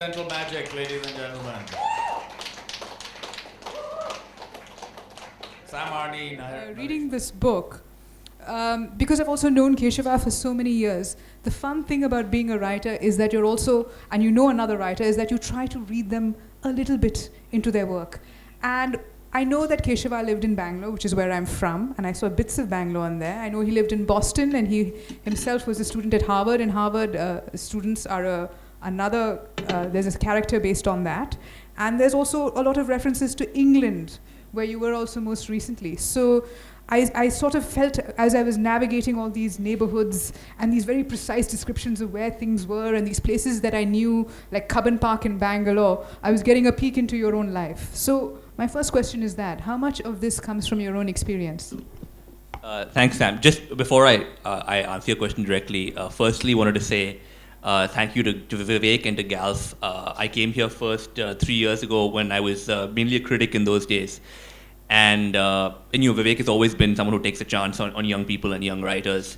Central magic, ladies and gentlemen. Sam Arni. Reading this book, because I've also known Keshava for so many years, the fun thing about being a writer is that you're also, and you know another writer, is that you try to read them a little bit into their work. And I know that Keshava lived in Bangalore, which is where I'm from, and I saw bits of Bangalore on there. I know he lived in Boston, and he himself was a student at Harvard, and Harvard students are there's a character based on that. And there's also a lot of references to England, where you were also most recently. So I sort of felt, as I was navigating all these neighborhoods and these very precise descriptions of where things were and these places that I knew, like Cubbon Park in Bangalore, I was getting a peek into your own life. So my first question is that, how much of this comes from your own experience? Thanks, Sam. Just before I answer your question directly, firstly wanted to say thank you to Vivek and to GALF. I came here first 3 years ago when I was mainly a critic in those days. And Vivek has always been someone who takes a chance on young people and young writers.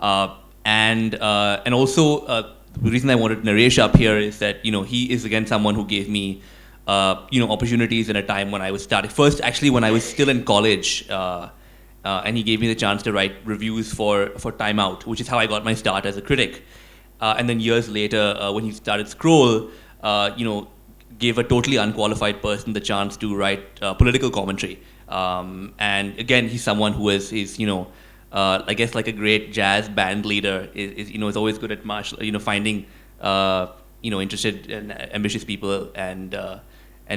And also, the reason I wanted Naresh up here is that, he is again someone who gave me, opportunities in a time when I was starting. First, actually, when I was still in college, and he gave me the chance to write reviews for Time Out, which is how I got my start as a critic. And then years later, when he started Scroll, gave a totally unqualified person the chance to write political commentary. And again, he's someone who is I guess like a great jazz band leader, is always good at finding, interested and ambitious people and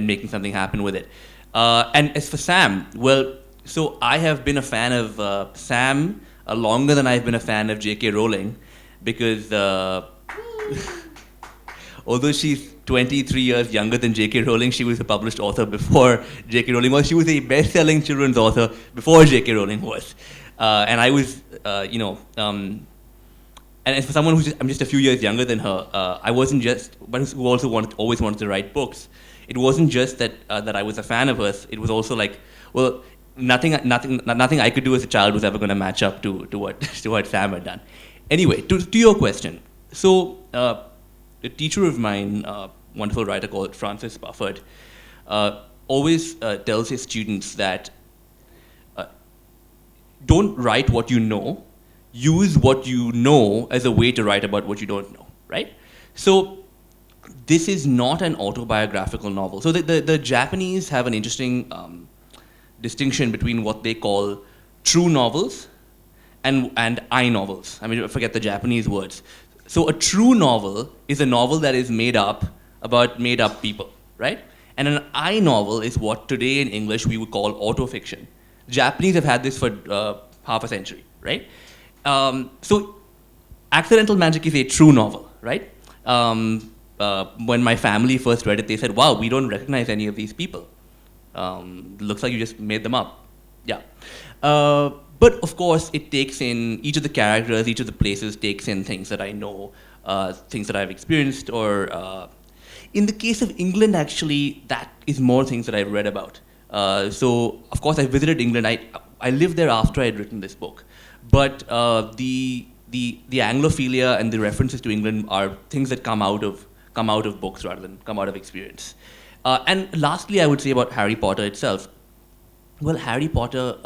making something happen with it. And as for Sam, well, so I have been a fan of Sam longer than I've been a fan of J.K. Rowling, because although she's 23 years younger than J.K. Rowling, she was a published author before J.K. Rowling was. She was a best-selling children's author before J.K. Rowling was. And I was, and as for someone I'm just a few years younger than her, I wasn't just, but who also always wanted to write books. It wasn't just that I was a fan of hers. It was also like, well, nothing I could do as a child was ever going to match up to what Sam had done. Anyway, to your question. So, a teacher of mine, wonderful writer called Francis Bufford, always tells his students that don't write what you know, use what you know as a way to write about what you don't know, right? So this is not an autobiographical novel. So the Japanese have an interesting distinction between what they call true novels and I novels. I mean, forget the Japanese words. So a true novel is a novel that is made up about made up people, right? And an I novel is what today in English we would call autofiction. Japanese have had this for half a century, right? So Accidental Magic is a true novel, right? When my family first read it, they said, wow, we don't recognize any of these people. Looks like you just made them up. Yeah. But of course, it takes in, each of the characters, each of the places takes in things that I know, things that I've experienced, or in the case of England, actually, that is more things that I've read about. So, of course, I visited England. I lived there after I'd written this book. But the Anglophilia and the references to England are things that come out of books rather than come out of experience. And lastly, I would say about Harry Potter itself. Well, Harry Potter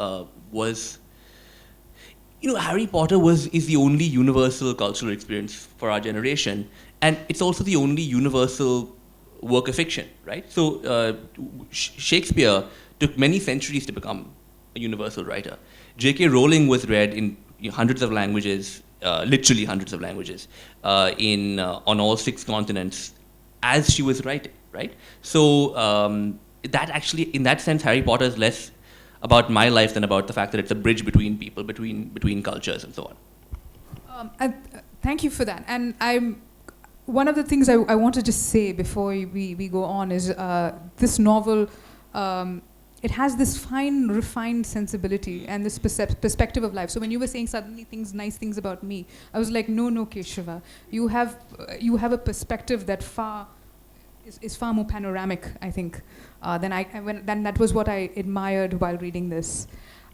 Harry Potter is the only universal cultural experience for our generation, and it's also the only universal work of fiction, right? So Shakespeare took many centuries to become a universal writer. J.K. Rowling was read in hundreds of languages, literally hundreds of languages, on all 6 continents as she was writing, right? So that actually, in that sense, Harry Potter is less about my life than about the fact that it's a bridge between people, between cultures and so on. Thank you for that. And one of the things I want to just say before we go on is this novel, it has this fine, refined sensibility and this perspective of life. So when you were saying suddenly nice things about me, I was like, no, Keshava, you have a perspective that is far more panoramic, I think, than that was what I admired while reading this.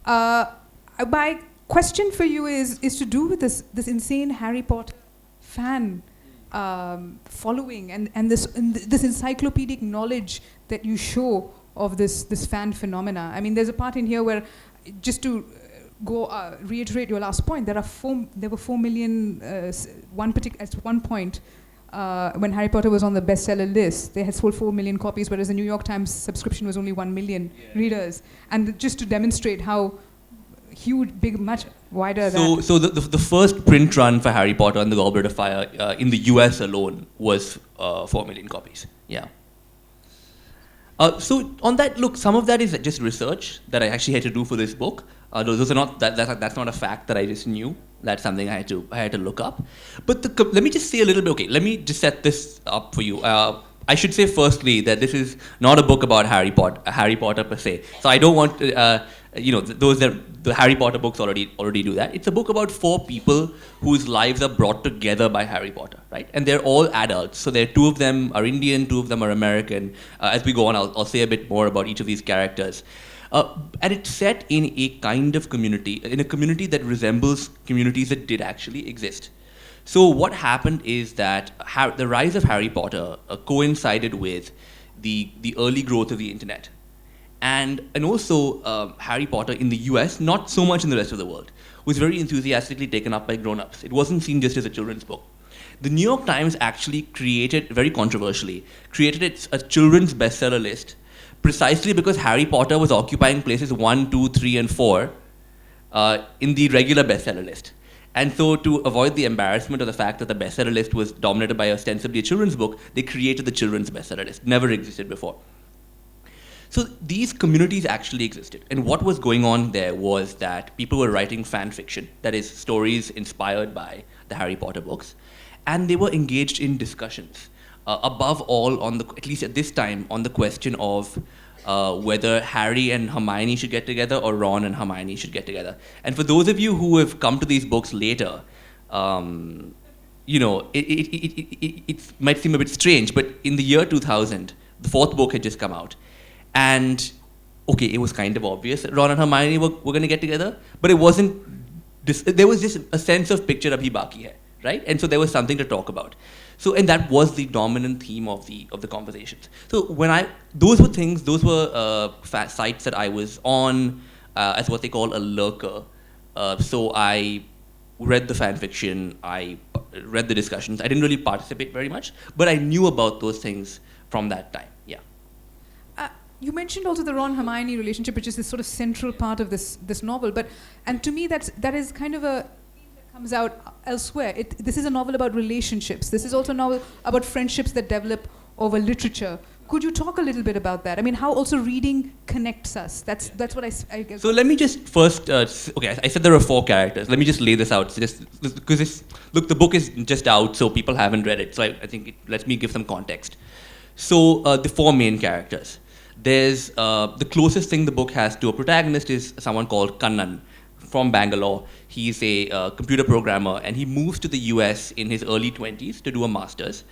My question for you is to do with this insane Harry Potter fan following and this encyclopedic knowledge that you show of this fan phenomena. I mean, there's a part in here where, just to reiterate your last point, there were 4 million at one point. When Harry Potter was on the bestseller list, they had sold 4 million copies, whereas the New York Times subscription was only 1 million readers. And just to demonstrate how huge, big, much wider that. So the first print run for Harry Potter and the Goblet of Fire in the US alone was 4 million copies. Yeah. So on that, look, some of that is just research that I actually had to do for this book. Those are not that's not a fact that I just knew. That's something I had to look up. But let me just say a little bit. Okay, let me just set this up for you. I should say firstly that this is not a book about Harry Potter per se. So I don't want the Harry Potter books already do that. It's a book about 4 people whose lives are brought together by Harry Potter, right? And they're all adults. So 2 of them are Indian, 2 of them are American. As we go on, I'll say a bit more about each of these characters. And it's set in a kind of community, in a community that resembles communities that did actually exist. So what happened is that the rise of Harry Potter coincided with the early growth of the internet. And also Harry Potter in the US, not so much in the rest of the world, was very enthusiastically taken up by grown-ups. It wasn't seen just as a children's book. The New York Times actually very controversially, created a children's bestseller list precisely because Harry Potter was occupying places 1, 2, 3, and 4 in the regular bestseller list. And so to avoid the embarrassment of the fact that the bestseller list was dominated by ostensibly a children's book, they created the children's bestseller list. Never existed before. So these communities actually existed. And what was going on there was that people were writing fan fiction, that is, stories inspired by the Harry Potter books, and they were engaged in discussions. Above all, at least at this time, on the question of whether Harry and Hermione should get together or Ron and Hermione should get together. And for those of you who have come to these books later, it might seem a bit strange, but in the year 2000, the 4th book had just come out. And, okay, it was kind of obvious that Ron and Hermione were going to get together, but it wasn't, there was just a sense of picture abhi baki hai, right? And so there was something to talk about. So, and that was the dominant theme of the conversations. So those were sites that I was on as what they call a lurker. So I read the fan fiction, I read the discussions. I didn't really participate very much, but I knew about those things from that time. Yeah. You mentioned also the Ron-Hermione relationship, which is this sort of central part of this novel. And to me, that is kind of a theme that comes out elsewhere. This is a novel about relationships. This is also a novel about friendships that develop over literature. Could you talk a little bit about that? I mean, how also reading connects us. That's what I guess. So let me just first, I said there are 4 characters. Let me just lay this out. So because the book is just out, so people haven't read it. So I think let me give some context. So the 4 main characters. There's the closest thing the book has to a protagonist is someone called Kannan from Bangalore. He's a computer programmer, and he moves to the US in his early 20s to do a master's,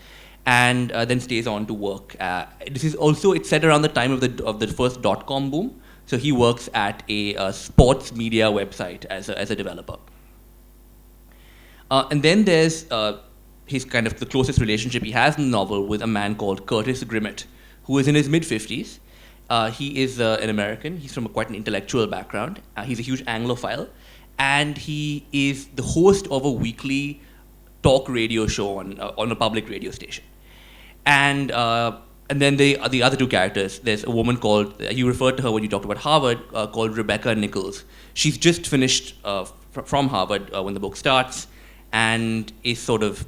and then stays on to work. It's set around the time of the first .com boom. So he works at a sports media website as a developer. And then there's his kind of the closest relationship he has in the novel with a man called Curtis Grimmett, who is in his mid-50s. He is an American. He's from quite an intellectual background. He's a huge Anglophile. And he is the host of a weekly talk radio show on a public radio station. And then the other 2 characters, there's a woman called, you referred to her when you talked about Harvard, called Rebecca Nichols. She's just finished from Harvard when the book starts, and is sort of,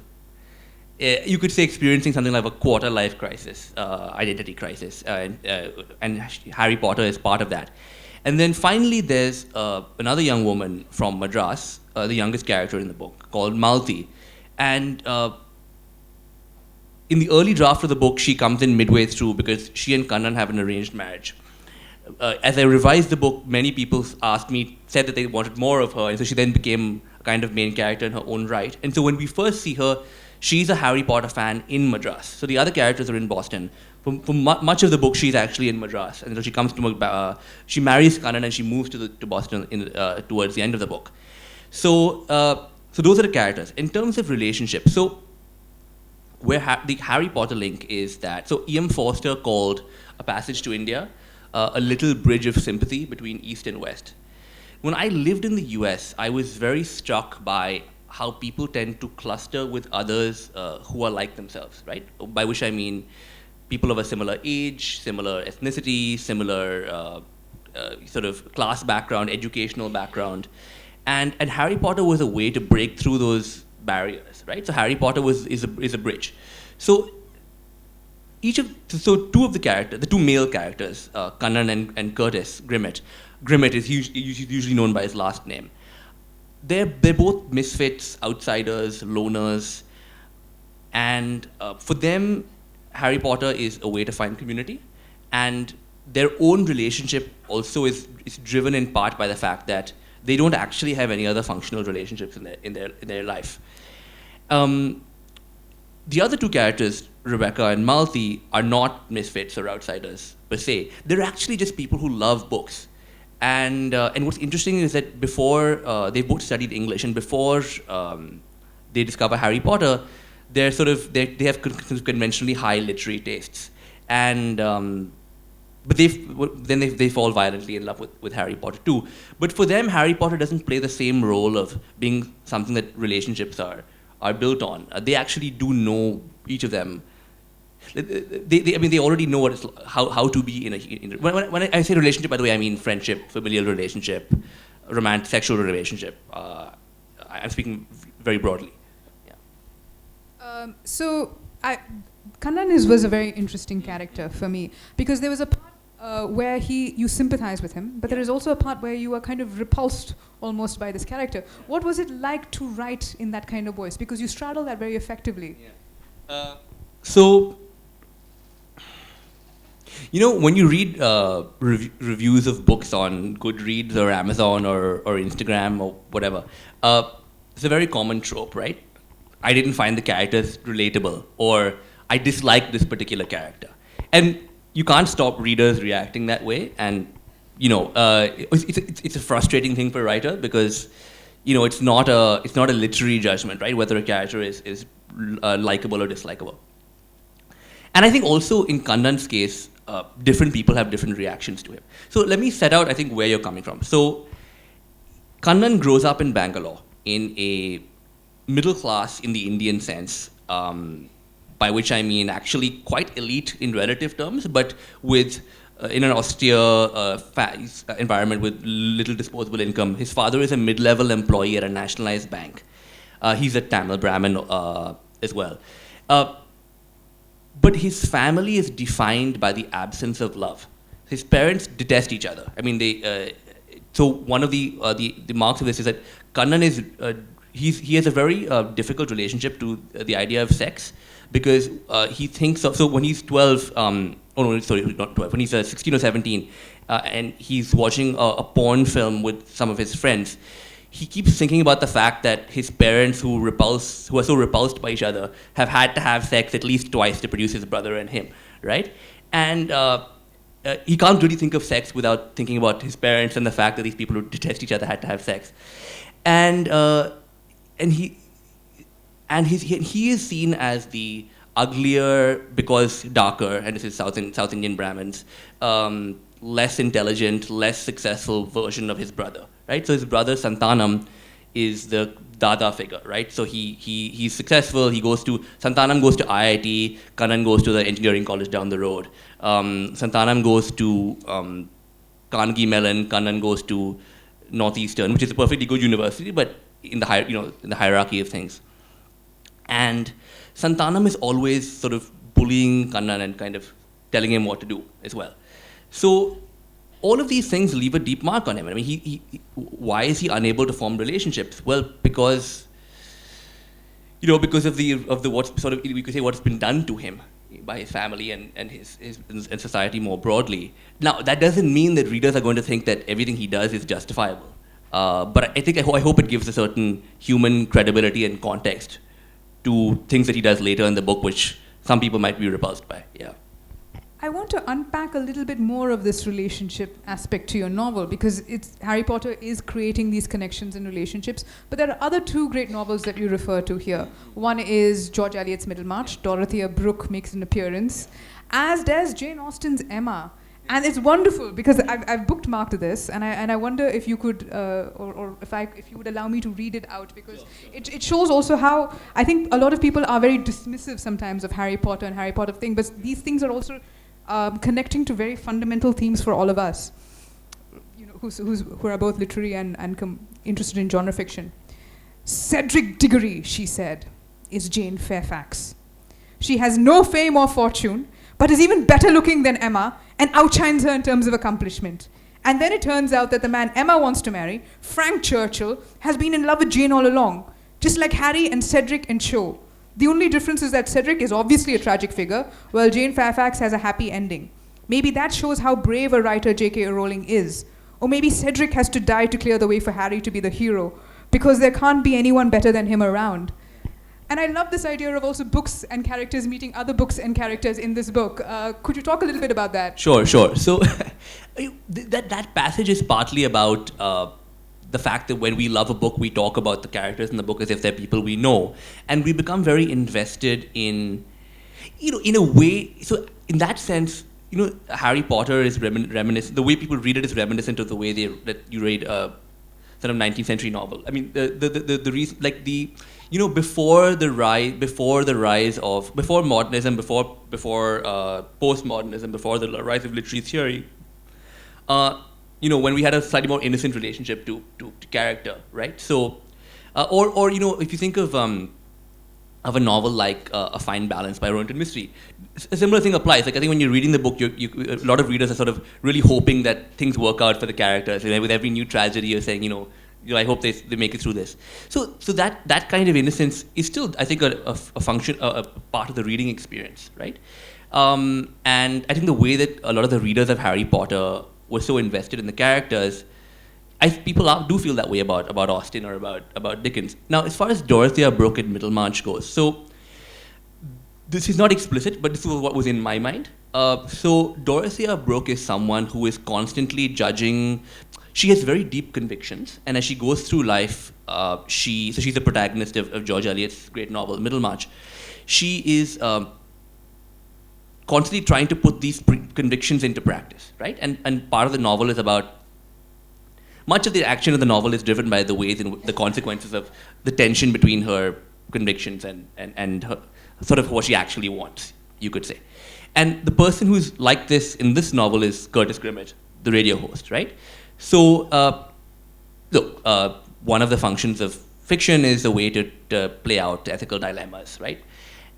you could say, experiencing something like a quarter-life crisis, identity crisis, and Harry Potter is part of that. And then finally there's another young woman from Madras, the youngest character in the book, called Malti. And in the early draft of the book, she comes in midway through because she and Kannan have an arranged marriage. As I revised the book, many people said that they wanted more of her, and so she then became a kind of main character in her own right. And so when we first see her, she's a Harry Potter fan in Madras. So the other characters are in Boston. For much of the book, she's actually in Madras. And so she comes to, she marries Kannan and she moves to Boston towards the end of the book. So those are the characters. In terms of relationships, so where the Harry Potter link is that, so E.M. Forster called A Passage to India a little bridge of sympathy between East and West. When I lived in the US, I was very struck by how people tend to cluster with others who are like themselves, right? By which I mean people of a similar age, similar ethnicity, similar sort of class background, educational background. And Harry Potter was a way to break through those barriers, right? So Harry Potter is a bridge. So two of the characters, the two male characters, Kannan and Curtis Grimmett. Grimmett is usually known by his last name. They're both misfits, outsiders, loners, and for them, Harry Potter is a way to find community, and their own relationship also is driven in part by the fact that they don't actually have any other functional relationships in their life. The other two characters, Rebecca and Malthy, are not misfits or outsiders per se. They're actually just people who love books. And what's interesting is that before they both studied English, and before they discover Harry Potter, they have conventionally high literary tastes, and but they fall violently in love with Harry Potter too. But for them, Harry Potter doesn't play the same role of being something that relationships are built on. They actually do know each of them. They already know how to be in a. When I say relationship, by the way, I mean friendship, familial relationship, romantic, sexual relationship. I'm speaking very broadly. Yeah. Kannan was a very interesting character for me because there was a part where you sympathize with him, but there is also a part where you are kind of repulsed almost by this character. What was it like to write in that kind of voice? Because you straddle that very effectively. Yeah. When you read reviews of books on Goodreads or Amazon or Instagram or whatever, it's a very common trope, right? I didn't find the characters relatable, or I disliked this particular character. And you can't stop readers reacting that way, and it's a frustrating thing for a writer because it's not a literary judgment, right? Whether a character is likable or dislikable. And I think also in Kannan's case, different people have different reactions to him. So let me set out, I think, where you're coming from. So Kannan grows up in Bangalore in a middle class in the Indian sense, by which I mean actually quite elite in relative terms, but with in an austere environment with little disposable income. His father is a mid-level employee at a nationalized bank. He's a Tamil Brahmin as well. But his family is defined by the absence of love. His parents detest each other. I mean, so one of the marks of this is that Kannan he has a very difficult relationship to the idea of sex because he thinks of, so when he's 12, not 12, when he's 16 or 17, and he's watching a porn film with some of his friends, he keeps thinking about the fact that his parents, who are so repulsed by each other, have had to have sex at least twice to produce his brother and him, right? And he can't really think of sex without thinking about his parents and the fact that these people who detest each other had to have sex. And he is seen as the uglier because darker, and this is South Indian Brahmins, less intelligent, less successful version of his brother, right? So his brother Santanam is the Dada figure, right? So he's successful. Santanam goes to IIT. Kannan goes to the engineering college down the road. Santanam goes to Carnegie Mellon. Kannan goes to Northeastern, which is a perfectly good university, but in the hierarchy of things. And Santanam is always sort of bullying Kannan and kind of telling him what to do as well. So all of these things leave a deep mark on him. I mean, why is he unable to form relationships? Well, because of the what's sort of, we could say, what's been done to him by his family and and society more broadly. Now, that doesn't mean that readers are going to think that everything he does is justifiable. But I hope it gives a certain human credibility and context to things that he does later in the book, which some people might be repulsed by. Yeah. I want to unpack a little bit more of this relationship aspect to your novel, because Harry Potter is creating these connections and relationships, but there are other two great novels that you refer to here. One is George Eliot's Middlemarch. Dorothea Brooke makes an appearance, as does Jane Austen's Emma. And it's wonderful because I've bookmarked this, and I wonder if you could, if you would allow me to read it out, because it shows also how I think a lot of people are very dismissive sometimes of Harry Potter and Harry Potter thing, but these things are also connecting to very fundamental themes for all of us, who are both literary and interested in genre fiction. Cedric Diggory, she said, is Jane Fairfax. She has no fame or fortune, but is even better looking than Emma and outshines her in terms of accomplishment. And then it turns out that the man Emma wants to marry, Frank Churchill, has been in love with Jane all along, just like Harry and Cedric and Cho. The only difference is that Cedric is obviously a tragic figure, while Jane Fairfax has a happy ending. Maybe that shows how brave a writer J.K. Rowling is. Or maybe Cedric has to die to clear the way for Harry to be the hero, because there can't be anyone better than him around. And I love this idea of also books and characters meeting other books and characters in this book. Could you talk a little bit about that? Sure. So that passage is partly about the fact that when we love a book, we talk about the characters in the book as if they're people we know. And we become very invested in a way. So in that sense, Harry Potter is reminiscent. The way people read it is reminiscent of the way that you read a sort of 19th century novel. I mean, the reason, like before modernism, before postmodernism, before the rise of literary theory, when we had a slightly more innocent relationship to character, right? So, or if you think of a novel like A Fine Balance by Rowan Mystery, a similar thing applies. Like I think when you're reading the book, a lot of readers are sort of really hoping that things work out for the characters. And with every new tragedy, you're saying, I hope they make it through this. So that kind of innocence is still, I think, a function, a part of the reading experience, right? And I think the way that a lot of the readers of Harry Potter were so invested in the characters, people do feel that way about Austen or about Dickens. Now, as far as Dorothea Brooke in Middlemarch goes, so this is not explicit, but this is what was in my mind. So Dorothea Brooke is someone who is constantly judging. She has very deep convictions, and as she goes through life, she's the protagonist of George Eliot's great novel, Middlemarch. She is constantly trying to put these convictions into practice, right? And part of the novel is about, much of the action of the novel is driven by the ways in the consequences of the tension between her convictions and her, sort of what she actually wants, you could say. And the person who's like this in this novel is Curtis Grimmett, the radio host, right? So, look, one of the functions of fiction is a way to play out ethical dilemmas, right?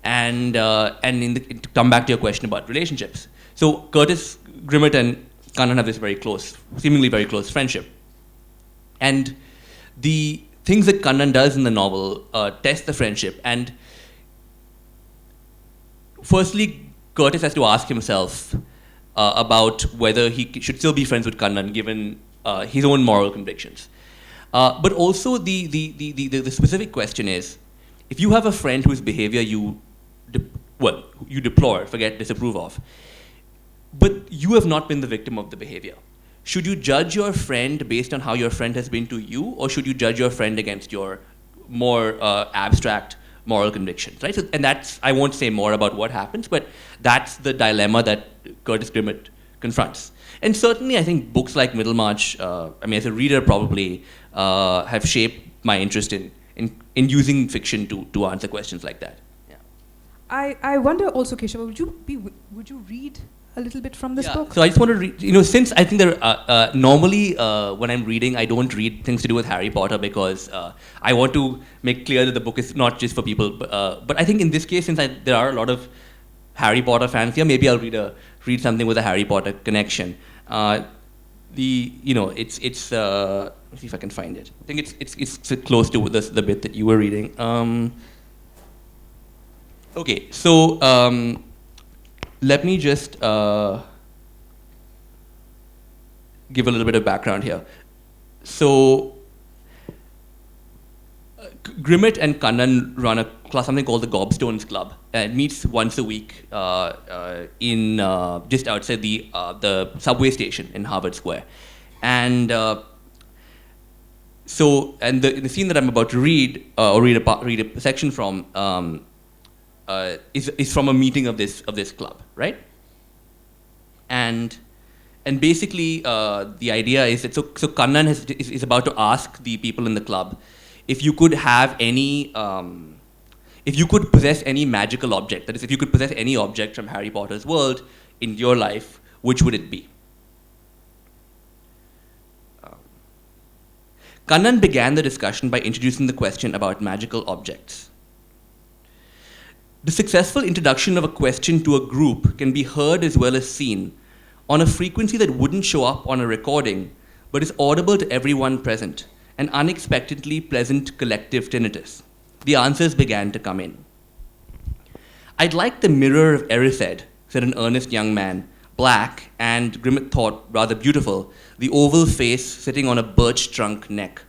And to come back to your question about relationships. So Curtis Grimmett and Kannan have this seemingly very close friendship. And the things that Kannan does in the novel test the friendship. And firstly, Curtis has to ask himself about whether he should still be friends with Kannan given his own moral convictions. But also the specific question is, if you have a friend whose behavior you deplore, disapprove of, but you have not been the victim of the behavior, should you judge your friend based on how your friend has been to you, or should you judge your friend against your more abstract moral convictions, right? So, and I won't say more about what happens, but that's the dilemma that Curtis Grimmett confronts. And certainly, I think books like Middlemarch, as a reader probably, have shaped my interest in using fiction to answer questions like that. Yeah. I wonder also, Keshava, would you read a little bit from this book? So I just want to read, since I think there normally when I'm reading, I don't read things to do with Harry Potter because I want to make clear that the book is not just for people. But I think in this case, since there are a lot of Harry Potter fans here, maybe I'll read something with a Harry Potter connection. It's let's see if I can find it. I think it's close to the bit that you were reading. Okay, so let me just give a little bit of background here. So Grimmett and Kannan run a class, something called the Gobstones Club. It meets once a week in just outside the subway station in Harvard Square. And the scene that I'm about to read, or read a section from, is from a meeting of this club, right? And basically the idea is that so Kannan is about to ask the people in the club if you could have any, if you could possess any magical object, that is, if you could possess any object from Harry Potter's world in your life, which would it be? Kannan began the discussion by introducing the question about magical objects. The successful introduction of a question to a group can be heard as well as seen on a frequency that wouldn't show up on a recording, but is audible to everyone present, an unexpectedly pleasant collective tinnitus. The answers began to come in. I'd like the mirror of Erised, said an earnest young man, black and, Grimmett thought, rather beautiful, the oval face sitting on a birch trunk neck.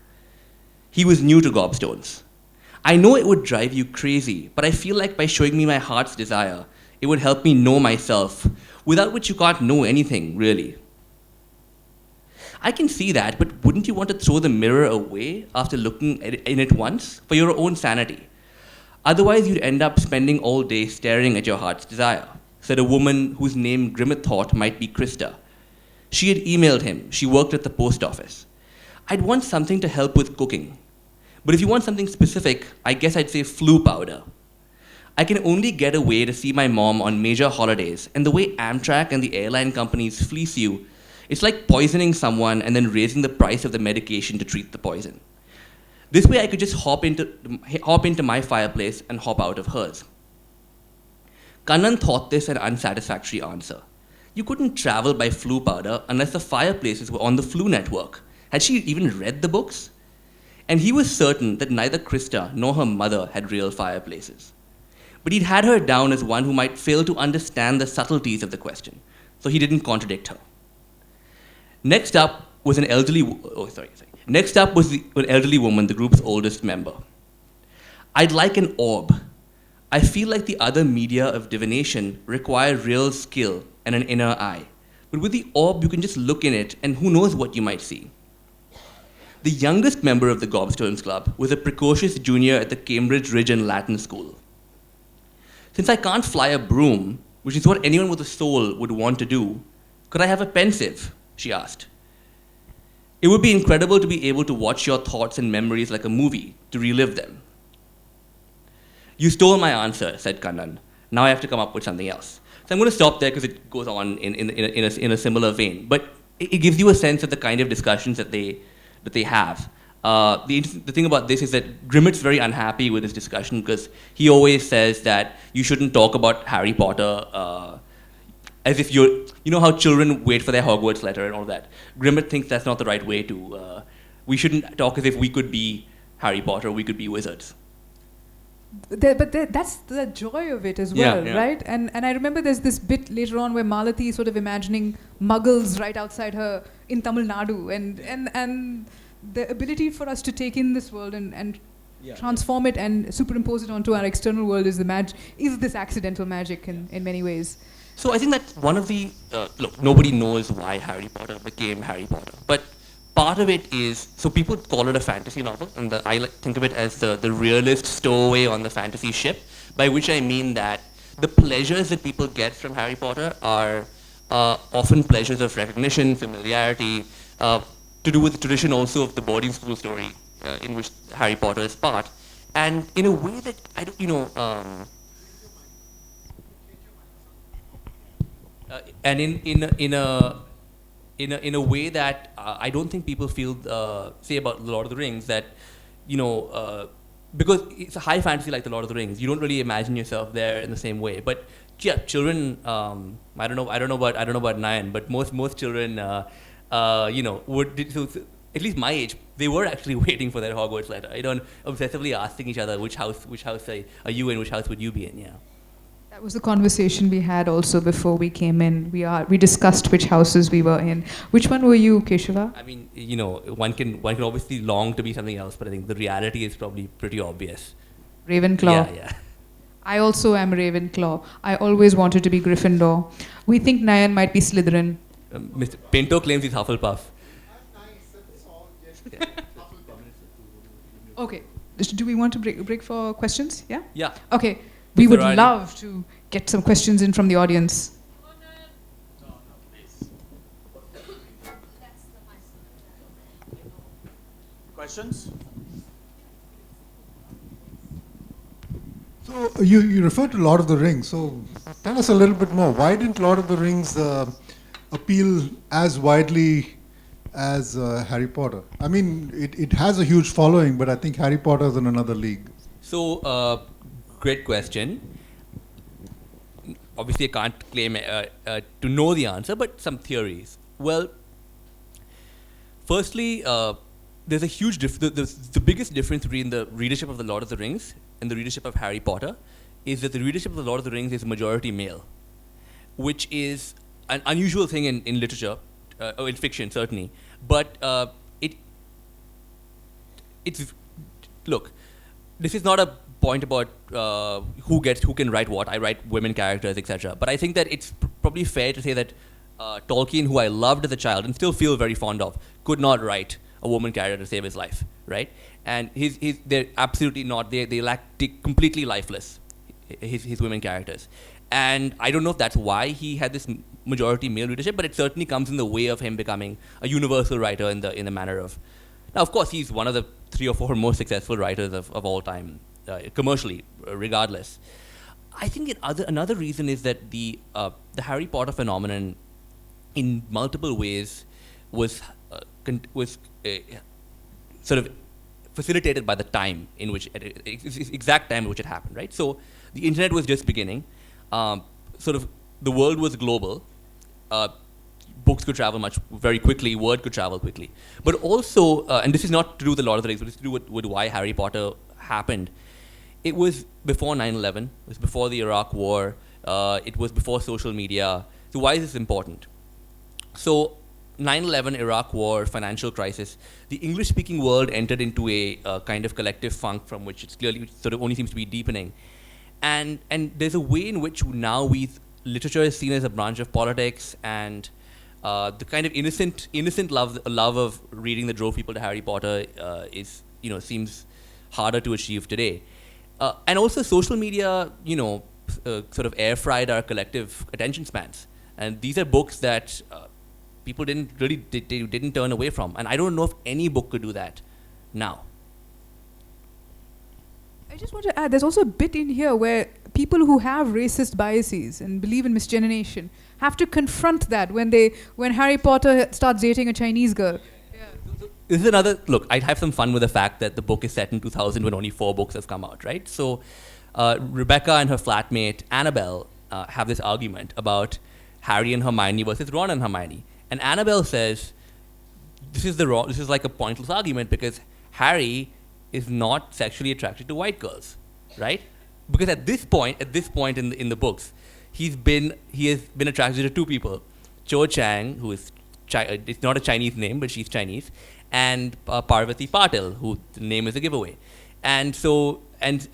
He was new to gobstones. I know it would drive you crazy, but I feel like by showing me my heart's desire, it would help me know myself, without which you can't know anything, really. I can see that, but wouldn't you want to throw the mirror away after looking in it once, for your own sanity? Otherwise, you'd end up spending all day staring at your heart's desire, said a woman whose name Grimmett thought might be Krista. She had emailed him. She worked at the post office. I'd want something to help with cooking. But if you want something specific, I guess I'd say flu powder. I can only get away to see my mom on major holidays, and the way Amtrak and the airline companies fleece you, it's like poisoning someone and then raising the price of the medication to treat the poison. This way I could just hop into my fireplace and hop out of hers. Kannan thought this an unsatisfactory answer. You couldn't travel by flu powder unless the fireplaces were on the flu network. Had she even read the books? And he was certain that neither Krista nor her mother had real fireplaces. But he'd had her down as one who might fail to understand the subtleties of the question, so he didn't contradict her. Next up was an elderly woman, the group's oldest member. I'd like an orb. I feel like the other media of divination require real skill and an inner eye. But with the orb, you can just look in it, and who knows what you might see. The youngest member of the Gobstones Club was a precocious junior at the Cambridge Ridge and Latin School. Since I can't fly a broom, which is what anyone with a soul would want to do, could I have a pensieve? She asked. It would be incredible to be able to watch your thoughts and memories like a movie, to relive them. You stole my answer, said Kannan. Now I have to come up with something else. So I'm going to stop there because it goes on in a similar vein. But it gives you a sense of the kind of discussions that they have. The thing about this is that Grimmett's very unhappy with this discussion because he always says that you shouldn't talk about Harry Potter as if you know how children wait for their Hogwarts letter and all that. Grimmett thinks that's not the right way to, we shouldn't talk as if we could be Harry Potter, we could be wizards. That's the joy of it as well, yeah. right? And I remember there's this bit later on where Malati is sort of imagining muggles right outside her in Tamil Nadu, and the ability for us to take in this world and transform it and superimpose it onto our external world is this accidental magic in many ways. So I think that one of the, look, nobody knows why Harry Potter became Harry Potter, but part of it is, so people call it a fantasy novel, and I think of it as the realist stowaway on the fantasy ship, by which I mean that the pleasures that people get from Harry Potter are often pleasures of recognition, familiarity, to do with the tradition also of the boarding school story in which Harry Potter is part, and in a way that, and in a way that I don't think people feel say about the Lord of the Rings, that because it's a high fantasy like the Lord of the Rings, you don't really imagine yourself there in the same way. But yeah, children, I don't know about Nayan, but most children, so at least my age, they were actually waiting for their Hogwarts letter. Obsessively asking each other which house are you in, which house would you be in, yeah. That was the conversation we had also before we came in. We discussed which houses we were in. Which one were you, Keshava? I mean, one can obviously long to be something else, but I think the reality is probably pretty obvious. Ravenclaw. Yeah. I also am Ravenclaw. I always wanted to be Gryffindor. We think Nayan might be Slytherin. Mr. Pinto claims he's Hufflepuff. Okay. Do we want to break for questions? Yeah? Yeah. Okay. We would Arni. love to get some questions in from the audience. Questions? So you referred to Lord of the Rings. So tell us a little bit more. Why didn't Lord of the Rings appeal as widely as Harry Potter? I mean, it has a huge following, but I think Harry Potter is in another league. So, great question. Obviously, I can't claim to know the answer, but some theories. Well, firstly, there's a huge the biggest difference between the readership of the Lord of the Rings and the readership of Harry Potter is that the readership of the Lord of the Rings is majority male, which is an unusual thing in literature, or in fiction certainly. But it's look, this is not a point about who can write what. I write women characters, etc. But I think that it's probably fair to say that Tolkien, who I loved as a child and still feel very fond of, could not write a woman character to save his life, right? And they're absolutely not. They completely lifeless. His women characters, and I don't know if that's why he had this majority male readership, but it certainly comes in the way of him becoming a universal writer in the manner of. Now, of course, he's one of the 3 or 4 most successful writers of all time, commercially, regardless. I think another reason is that the Harry Potter phenomenon, in multiple ways, was sort of facilitated by the time in which exact time in which it happened, right? So the internet was just beginning. Sort of the world was global. Books could travel very quickly. Word could travel quickly. But also, and this is not to do with the Lord of the Rings, but it's to do with why Harry Potter happened. It was before 9/11. It was before the Iraq War. It was before social media. So why is this important? So 9/11, Iraq War, financial crisis, the English-speaking world entered into a kind of collective funk from which it's clearly sort of only seems to be deepening. And there's a way in which now literature is seen as a branch of politics, and the kind of innocent love of reading that drove people to Harry Potter seems harder to achieve today. And also social media, sort of air-fried our collective attention spans. And these are books that people didn't turn away from. And I don't know if any book could do that now. I just want to add, there's also a bit in here where people who have racist biases and believe in miscegenation have to confront that when Harry Potter starts dating a Chinese girl. This is another look. I'd have some fun with the fact that the book is set in 2000 when only 4 books have come out, right? So Rebecca and her flatmate Annabelle have this argument about Harry and Hermione versus Ron and Hermione, and Annabelle says this is like a pointless argument because Harry is not sexually attracted to white girls, right? Because at this point in the books, he has been attracted to 2 people, Cho Chang, who is it's not a Chinese name, but she's Chinese, and Parvati Patil, whose name is a giveaway. And so, and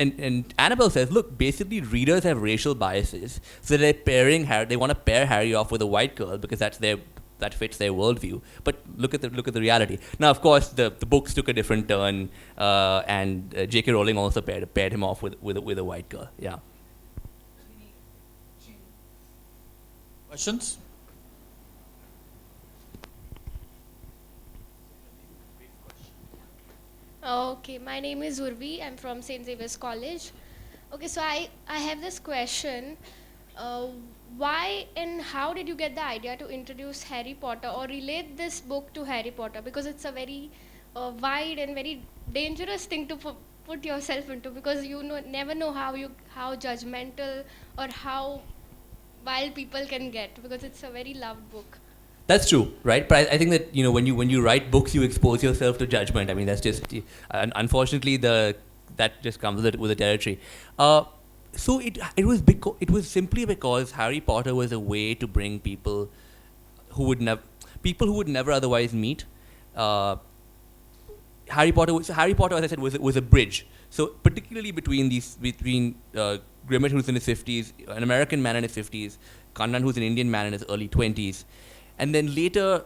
Annabelle says, look, basically readers have racial biases, so they want to pair Harry off with a white girl because that fits their worldview. But look at the reality. Now, of course, the books took a different turn, and J.K. Rowling also paired him off with a white girl. Yeah. Questions? Okay, my name is Urvi. I'm from St. Xavier's College. Okay, so I have this question. Why and how did you get the idea to introduce Harry Potter or relate this book to Harry Potter? Because it's a very wide and very dangerous thing to put yourself into, because you never know how judgmental or how wild people can get, because it's a very loved book. That's true, right? But I think that when you write books, you expose yourself to judgment. I mean, that's just unfortunately that just comes with the territory. So it was simply because Harry Potter was a way to bring people who would never otherwise meet. Harry Potter, as I said, was a bridge. So particularly between Grimmett, who's in his 50s, an American man in his 50s, Kannan, who's an Indian man in his early 20s, and then later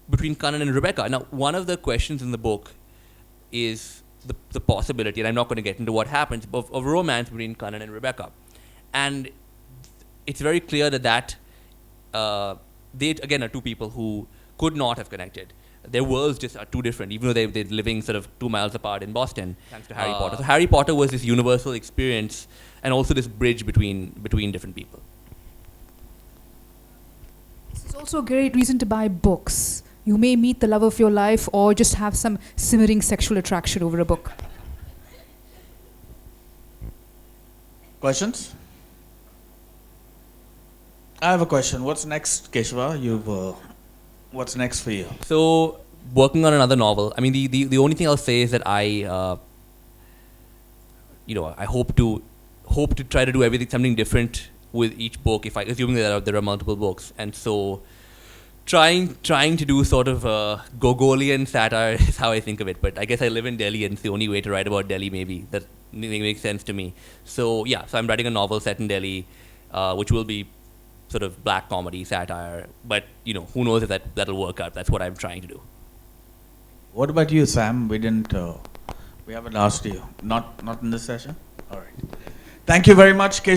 between Kannan and Rebecca. Now, one of the questions in the book is the possibility, and I'm not going to get into what happens, of romance between Kannan and Rebecca. And it's very clear that they, again, are two people who could not have connected. Their worlds just are too different, even though they're living sort of 2 miles apart in Boston, thanks to Harry Potter. So Harry Potter was this universal experience and also this bridge between different people. This is also a great reason to buy books. You may meet the love of your life or just have some simmering sexual attraction over a book. Questions? I have a question. What's next, Keshava? What's next for you? So, working on another novel. I mean, the only thing I'll say is that I hope to try to do something different with each book. Assuming that there are multiple books, and so trying to do sort of Gogolian satire is how I think of it. But I guess I live in Delhi, and it's the only way to write about Delhi. Maybe that makes sense to me. So yeah, so I'm writing a novel set in Delhi, which will be sort of black comedy satire, but who knows if that'll work out. That's what I'm trying to do. What about you, Sam? We haven't asked you. Not in this session? All right. Thank you very much, Keshava.